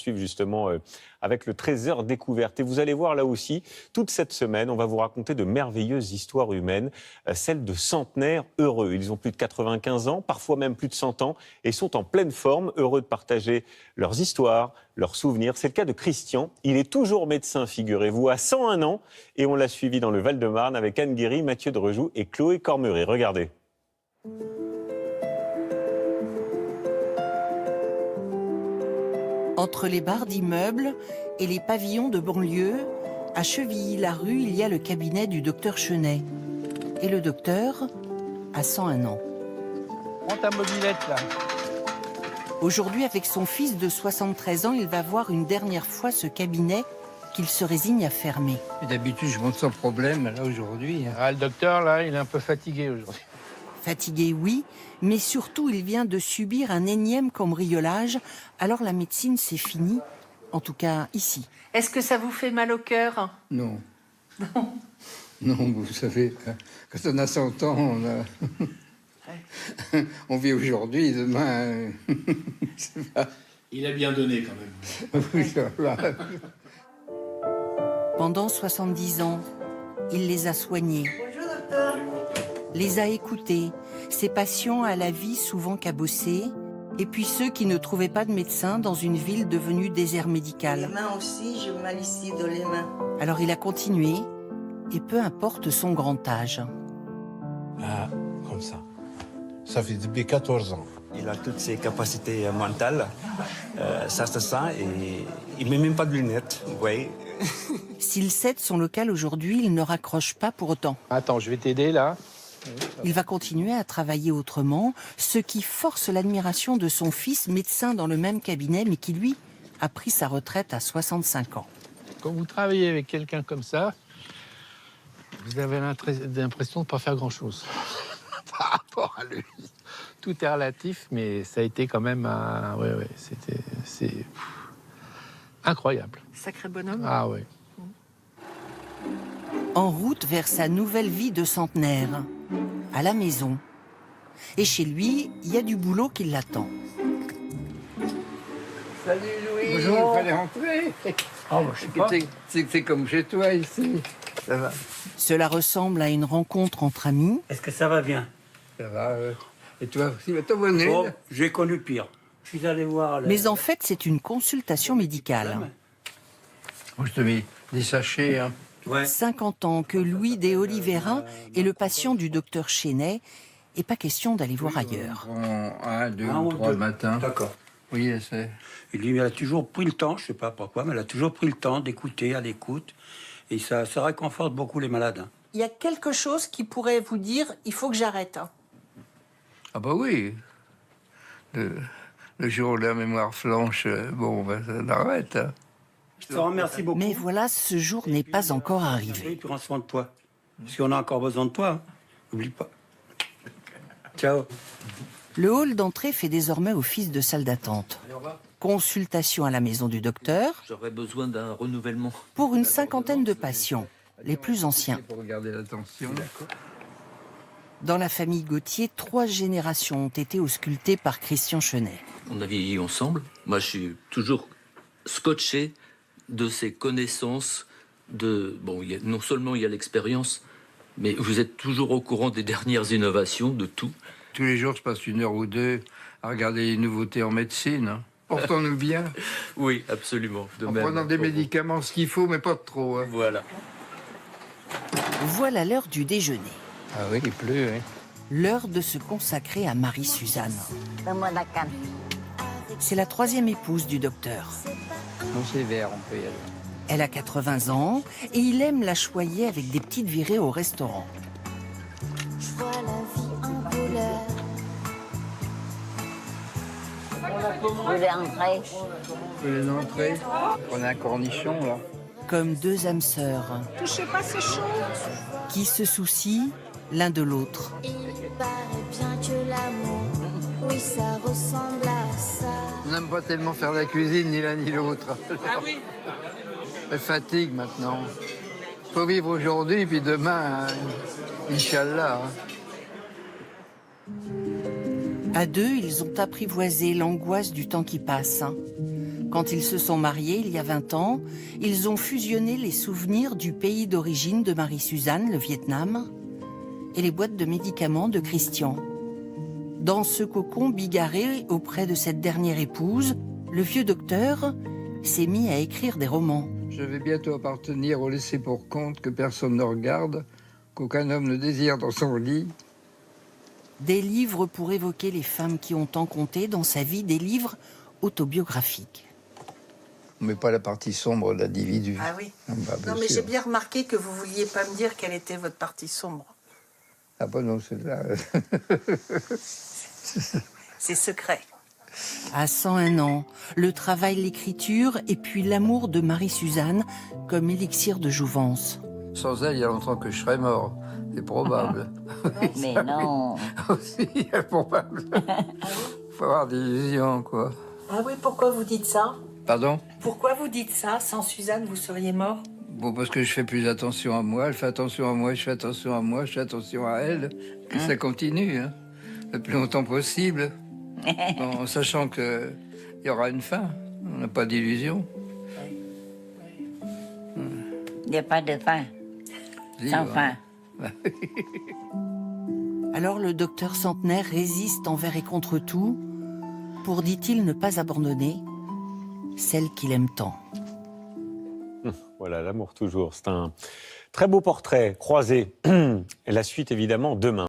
poursuivre justement avec le trésor découverte. Et vous allez voir là aussi, toute cette semaine, on va vous raconter de merveilleuses histoires humaines, celles de centenaires heureux. Ils ont plus de 95 ans, parfois même plus de 100 ans, et sont en pleine forme, heureux de partager leurs histoires, leurs souvenirs. C'est le cas de Christian. Il est toujours médecin, figurez-vous, à 101 ans, et on l'a suivi dans le Val-de-Marne avec Anne Guéry, Mathieu de Rejoux et Chloé Cormery. Regardez. Entre les barres d'immeubles et les pavillons de banlieue, à Chevilly-la-Rue, il y a le cabinet du docteur Chenet. Et le docteur a 101 ans. Prends ta mobilette, là. Aujourd'hui, avec son fils de 73 ans, il va voir une dernière fois ce cabinet qu'il se résigne à fermer. D'habitude, je monte sans problème, là, aujourd'hui. Ah, le docteur, là, il est un peu fatigué aujourd'hui. Fatigué, oui, mais surtout, il vient de subir un énième cambriolage. Alors la médecine, c'est fini, en tout cas ici. Est-ce que ça vous fait mal au cœur? Non. Non, vous savez, quand on a 100 ans, on vit aujourd'hui, demain... Il a bien donné quand même. Oui, ça va. Pendant 70 ans, il les a soignés. Bonjour docteur. Les a écoutés, ses patients à la vie souvent cabossée, et puis ceux qui ne trouvaient pas de médecin dans une ville devenue désert médical. Les mains aussi, je mal ici dans les mains. Alors il a continué, et peu importe son grand âge. Ah, comme ça. Ça fait depuis 14 ans. Il a toutes ses capacités mentales, ça se sent, et il ne met même pas de lunettes, vous voyez. S'il cède son local aujourd'hui, il ne raccroche pas pour autant. Attends, je vais t'aider, là. Il va continuer à travailler autrement, ce qui force l'admiration de son fils, médecin dans le même cabinet, mais qui, lui, a pris sa retraite à 65 ans. Quand vous travaillez avec quelqu'un comme ça, vous avez l'impression de ne pas faire grand-chose par rapport à lui. Tout est relatif, mais ça a été quand même un... Ouais, c'est incroyable. Sacré bonhomme. Ah ouais. En route vers sa nouvelle vie de centenaire, à la maison. Et chez lui, il y a du boulot qui l'attend. Salut Louis. Bonjour, il fallait rentrer. Oh, je sais pas. C'est comme chez toi ici. Ça va. Cela ressemble à une rencontre entre amis. Est-ce que ça va bien? Ça va. Et toi aussi, t'as bonnet. Oh, j'ai connu pire. Je suis allé voir... Mais en fait, c'est une consultation médicale. Moi, je te mets des sachets. Hein. Ouais. 50 ans que Louis de Oliveira est le patient du docteur Chenet. Et pas question d'aller voir ailleurs. Un, deux, Un ou trois deux. le matin. D'accord. Oui, c'est... Et lui, il a toujours pris le temps, je sais pas pourquoi, mais elle a toujours pris le temps d'écouter, à l'écoute. Et ça réconforte beaucoup les malades. Hein. Il y a quelque chose qui pourrait vous dire, il faut que j'arrête. Ah bah oui. Le jour où la mémoire flanche, bon, ben, ça l'arrête. Hein. Je te remercie beaucoup. Mais voilà, ce jour n'est pas encore Et arrivé. tu prends soin de toi. Parce qu'on a encore besoin de toi. Hein. N'oublie pas. Ciao. Le hall d'entrée fait désormais office de salle d'attente. Consultation à la maison du docteur J'aurais besoin d'un renouvellement. pour une cinquantaine de patients, les plus anciens. Pour regarder la tension. Dans la famille Gauthier, 3 générations ont été auscultées par Christian Chenet. On a vieilli ensemble. Moi, je suis toujours scotché de ses connaissances. Bon, non seulement il y a l'expérience, mais vous êtes toujours au courant des dernières innovations, de tout. Tous les jours, je passe 1 heure ou 2 à regarder les nouveautés en médecine. Hein. Portons-nous bien. Oui, absolument. De En même, prenant des pour vous. médicaments, ce qu'il faut, mais pas de trop. Hein. Voilà. Voilà l'heure du déjeuner. Ah oui, il pleut, hein. L'heure de se consacrer à Marie-Suzanne. Donne-moi la canne. C'est la 3e épouse du docteur. Non, c'est vert, on peut y aller. Elle a 80 ans et il aime la choyer avec des petites virées au restaurant. Vous voulez entrer? Vous voulez une entrée? On a un cornichon, là. Comme 2 âmes sœurs Touchez pas, c'est chaud. qui se soucient l'un de l'autre. Il paraît bien que l'amour, oui, ça ressemble à ça. On n'aime pas tellement faire la cuisine, ni l'un ni l'autre. Ah oui. Elle fatigue maintenant. Faut vivre aujourd'hui, puis demain, Inch'Allah. À 2, ils ont apprivoisé l'angoisse du temps qui passe. Quand ils se sont mariés il y a 20 ans, ils ont fusionné les souvenirs du pays d'origine de Marie-Suzanne, le Vietnam, et les boîtes de médicaments de Christian. Dans ce cocon bigarré auprès de cette dernière épouse, le vieux docteur s'est mis à écrire des romans. Je vais bientôt appartenir au laissé pour compte que personne ne regarde, qu'aucun homme ne désire dans son lit. Des livres pour évoquer les femmes qui ont tant compté dans sa vie, des livres autobiographiques. On ne met pas la partie sombre de l'individu. Ah oui. Bah, bien Non, mais sûr. j'ai bien remarqué que vous vouliez pas me dire quelle était votre partie sombre. Ah bon, non, c'est là. C'est secret. À 101 ans, le travail, l'écriture et puis l'amour de Marie-Suzanne comme élixir de jouvence. Sans elle, il y a longtemps que je serais mort. C'est probable. Mais non. Aussi, c'est probable. Faut avoir des illusions, quoi. Ah oui, pourquoi vous dites ça? Pardon? Pourquoi vous dites ça? Sans Suzanne, vous seriez mort? Bon, parce que je fais plus attention à moi, elle fait attention à moi, je fais attention à moi, je fais attention à elle. Et ça continue, hein, le plus longtemps possible. Bon, sachant qu'il y aura une fin. On n'a pas d'illusion. Il n'y a pas de fin. Si, Sans ouais. fin. Alors le docteur centenaire résiste envers et contre tout pour, dit-il, ne pas abandonner celle qu'il aime tant. Voilà, l'amour toujours. C'est un très beau portrait croisé. Et la suite, évidemment, demain.